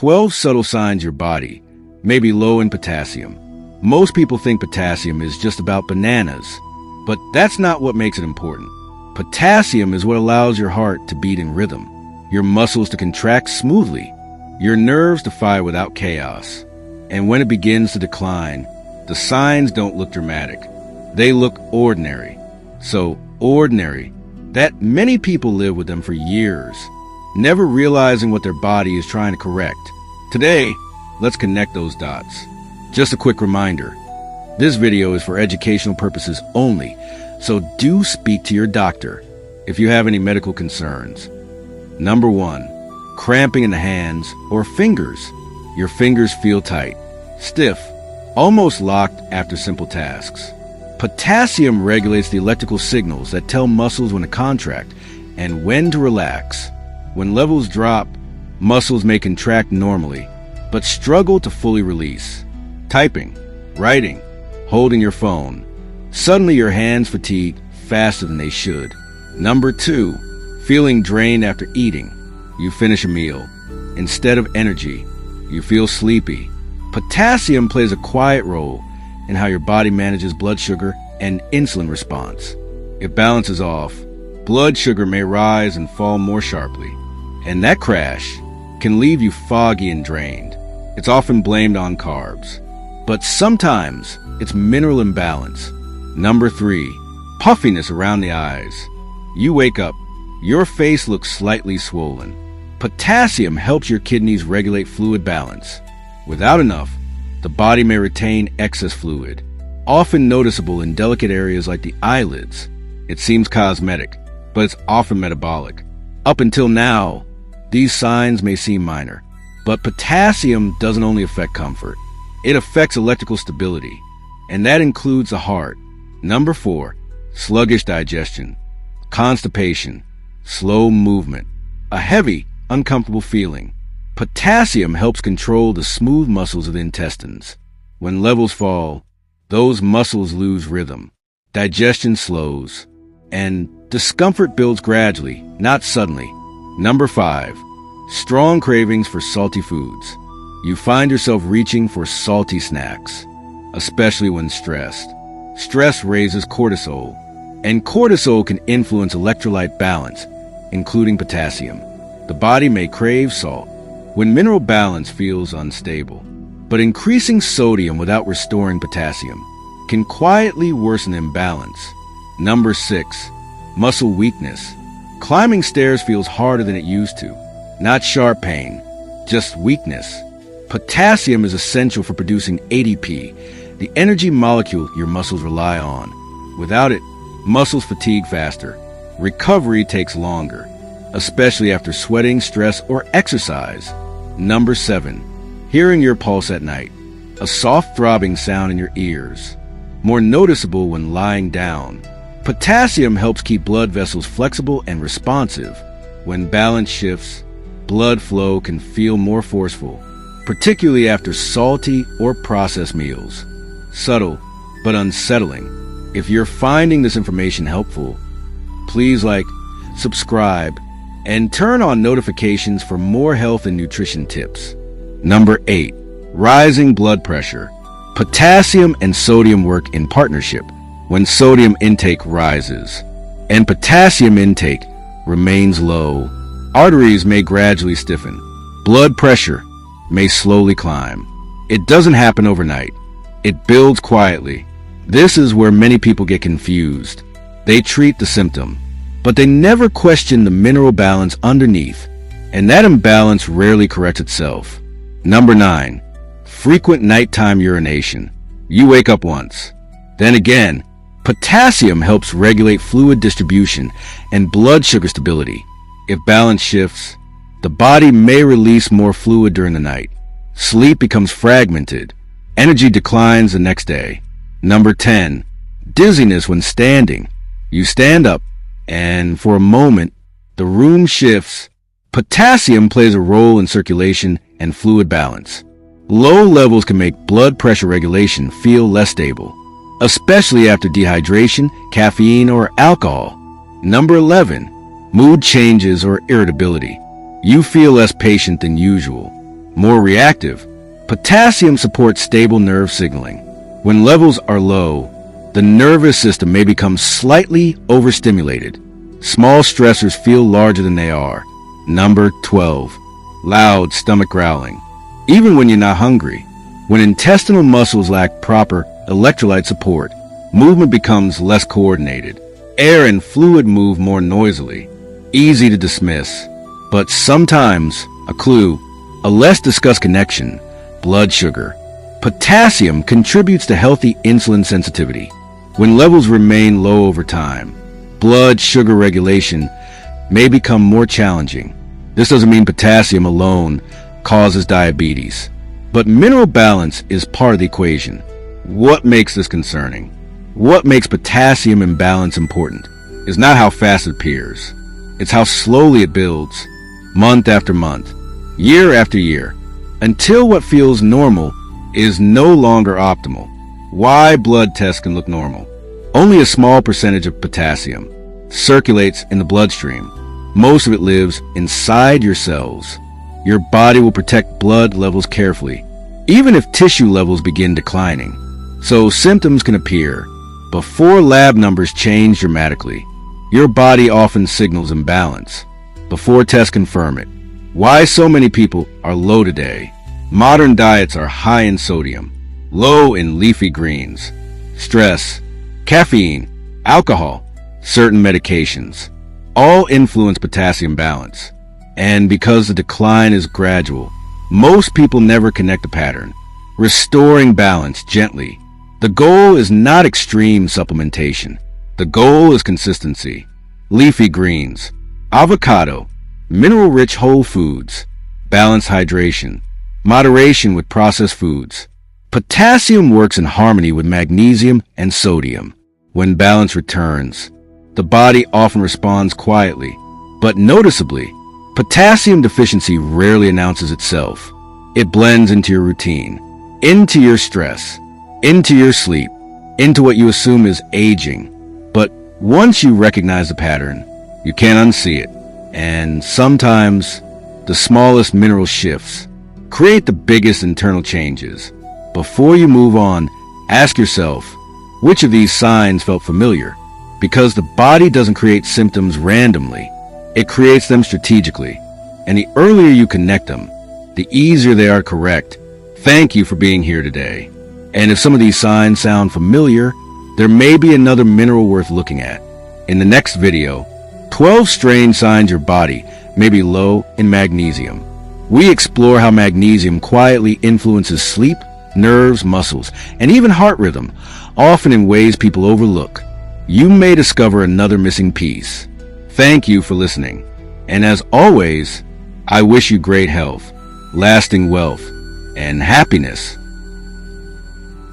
12 subtle signs your body may be low in potassium. Most people think potassium is just about bananas, but that's not what makes it important. Potassium is what allows your heart to beat in rhythm, your muscles to contract smoothly, your nerves to fire without chaos. And when it begins to decline, the signs don't look dramatic. They look ordinary. So ordinary that many people live with them for years, never realizing what their body is trying to correct. Today, let's connect those dots. Just a quick reminder, this video is for educational purposes only, so do speak to your doctor if you have any medical concerns. Number 1, cramping in the hands or fingers. Your fingers feel tight, stiff, almost locked after simple tasks. Potassium regulates the electrical signals that tell muscles when to contract and when to relax. When levels drop, muscles may contract normally, but struggle to fully release. Typing, writing, holding your phone. Suddenly your hands fatigue faster than they should. Number 2, feeling drained after eating. You finish a meal. Instead of energy, you feel sleepy. Potassium plays a quiet role in how your body manages blood sugar and insulin response. If balance is off, blood sugar may rise and fall more sharply, and that crash can leave you foggy and drained. It's often blamed on carbs, but sometimes it's mineral imbalance. Number 3, puffiness around the eyes. You wake up, your face looks slightly swollen. Potassium helps your kidneys regulate fluid balance. Without enough, the body may retain excess fluid, often noticeable in delicate areas like the eyelids. It seems cosmetic, but it's often metabolic. Up until now, these signs may seem minor, but potassium doesn't only affect comfort. It affects electrical stability, and that includes the heart. Number 4, sluggish digestion, constipation, slow movement, a heavy, uncomfortable feeling. Potassium helps control the smooth muscles of the intestines. When levels fall, those muscles lose rhythm, digestion slows, and discomfort builds gradually, not suddenly. Number 5, strong cravings for salty foods. You find yourself reaching for salty snacks, especially when stressed. Stress raises cortisol, and cortisol can influence electrolyte balance, including potassium. The body may crave salt when mineral balance feels unstable, but increasing sodium without restoring potassium can quietly worsen imbalance. Number 6, muscle weakness. Climbing stairs feels harder than it used to. Not sharp pain, just weakness. Potassium is essential for producing ATP, the energy molecule your muscles rely on. Without it, muscles fatigue faster. Recovery takes longer, especially after sweating, stress, or exercise. Number 7, hearing your pulse at night. A soft throbbing sound in your ears, more noticeable when lying down. Potassium helps keep blood vessels flexible and responsive. When balance shifts, blood flow can feel more forceful, particularly after salty or processed meals. Subtle, but unsettling. If you're finding this information helpful, please like, subscribe, and turn on notifications for more health and nutrition tips. Number 8, rising blood pressure. Potassium and sodium work in partnership. When sodium intake rises and potassium intake remains low, arteries may gradually stiffen. Blood pressure may slowly climb. It doesn't happen overnight. It builds quietly. This is where many people get confused. They treat the symptom, but they never question the mineral balance underneath, and that imbalance rarely corrects itself. Number 9, frequent nighttime urination. You wake up once, then again. Potassium helps regulate fluid distribution and blood sugar stability. If balance shifts, the body may release more fluid during the night. Sleep becomes fragmented. Energy declines the next day. Number 10, dizziness when standing. You stand up, and for a moment, the room shifts. Potassium plays a role in circulation and fluid balance. Low levels can make blood pressure regulation feel less stable, especially after dehydration, caffeine, or alcohol. Number 11, mood changes or irritability. You feel less patient than usual. more reactive. Potassium supports stable nerve signaling. When levels are low, the nervous system may become slightly overstimulated. Small stressors feel larger than they are. Number 12. Loud stomach growling. Even when you're not hungry, when intestinal muscles lack proper electrolyte support, movement becomes less coordinated. Air and fluid move more noisily. Easy to dismiss, but sometimes a clue, a less discussed connection: blood sugar. Potassium contributes to healthy insulin sensitivity. When levels remain low over time, blood sugar regulation may become more challenging. This doesn't mean potassium alone causes diabetes, but mineral balance is part of the equation. What makes this concerning? What makes potassium imbalance important is not how fast it appears. It's how slowly it builds, month after month, year after year, until what feels normal is no longer optimal. Why blood tests can look normal? Only a small percentage of potassium circulates in the bloodstream. Most of it lives inside your cells. Your body will protect blood levels carefully, even if tissue levels begin declining. So symptoms can appear before lab numbers change dramatically. Your body often signals imbalance before tests confirm it. Why so many people are low today? Modern diets are high in sodium, low in leafy greens, stress, caffeine, alcohol, certain medications, all influence potassium balance. And because the decline is gradual, most people never connect a pattern. Restoring balance gently. The goal is not extreme supplementation. The goal is consistency. Leafy greens, avocado, mineral-rich whole foods, balanced hydration, moderation with processed foods. Potassium works in harmony with magnesium and sodium. When balance returns, the body often responds quietly, but noticeably. Potassium deficiency rarely announces itself. It blends into your routine, into your stress, into your sleep, into what you assume is aging. But once you recognize the pattern, you can't unsee it. And sometimes the smallest mineral shifts create the biggest internal changes. Before you move on, ask yourself, which of these signs felt familiar? Because the body doesn't create symptoms randomly. It creates them strategically. And the earlier you connect them, the easier they are to correct. Thank you for being here today. And if some of these signs sound familiar, there may be another mineral worth looking at. In the next video, 12 strange signs your body may be low in magnesium. We explore how magnesium quietly influences sleep, nerves, muscles, and even heart rhythm, often in ways people overlook. You may discover another missing piece. Thank you for listening. And as always, I wish you great health, lasting wealth, and happiness.